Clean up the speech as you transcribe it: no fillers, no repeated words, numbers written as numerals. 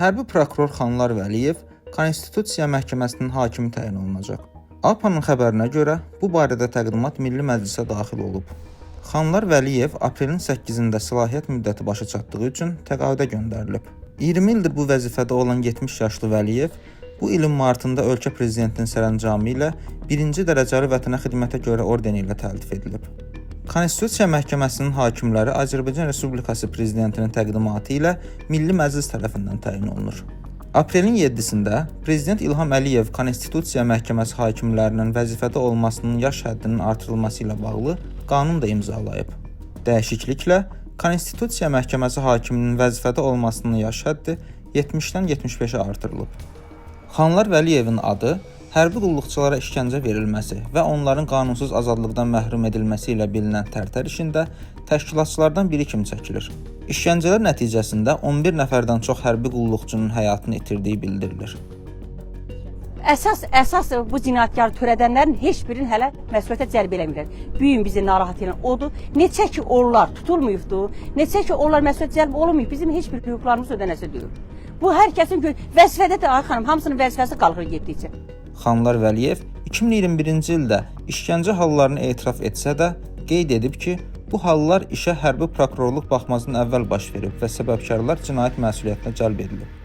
Hərbi prokuror Xanlar Vəliyev Konstitusiya Məhkəməsinin hakimi təyin olunacaq. APA-nın xəbərinə görə bu barədə təqdimat Milli Məclisə daxil olub. Xanlar Vəliyev aprelin 8-də səlahiyyət müddəti başa çatdığı üçün təqaüdə göndərilib. 20 ildir bu vəzifədə olan 70 yaşlı Vəliyev bu ilin martında ölkə prezidentinin sərəncamı ilə 1-ci dərəcəli vətənə xidmətə görə ordeni ilə təltif edilib. Konstitusiya Məhkəməsinin hakimləri Azərbaycan Respublikası Prezidentinin təqdimatı ilə Milli Məclis tərəfindən təyin olunur. Aprelin 7-də Prezident İlham Əliyev Konstitusiya Məhkəməsi hakimlərinin vəzifədə olmasının yaş həddinin artırılması ilə bağlı qanun da imzalayıb. Dəyişikliklə Konstitusiya Məhkəməsi hakiminin vəzifədə olmasının yaş həddi 70-dən 75-ə artırılıb. Xanlar Vəliyevin adı hərbi qulluqçulara işgəncə verilməsi və onların qanunsuz azadlıqdan məhrum edilməsi ilə bilinən Tərtər işində təşkilatçılardan biri kimi çəkilir. İşgəncələr nəticəsində 11 nəfərdən çox hərbi qulluqçunun həyatını itirdiyi bildirilir. Əsas bu cinayətkarı törədənlərin heç birini hələ məsuliyyətə cəlb eləmirlər. Bu gün bizi narahat edən odur. Neçə ki onlar tutulmayıbdı, neçə ki onlar məsuliyyətə cəlb olunmayıb, bizim heç bir hüquqlarımız ödənəsi deyil. Bu hər kəsin vəzifədədir ay xanım, hamısının vəzifəsi qalxır getdikcə. Xanlar Vəliyev 2021-ci ildə işgəncə hallarını etiraf etsə də qeyd edib ki, bu hallar işə hərbi prokurorluq baxmazdan əvvəl baş verib və səbəbkarlar cinayət məsuliyyətinə cəlb edilib.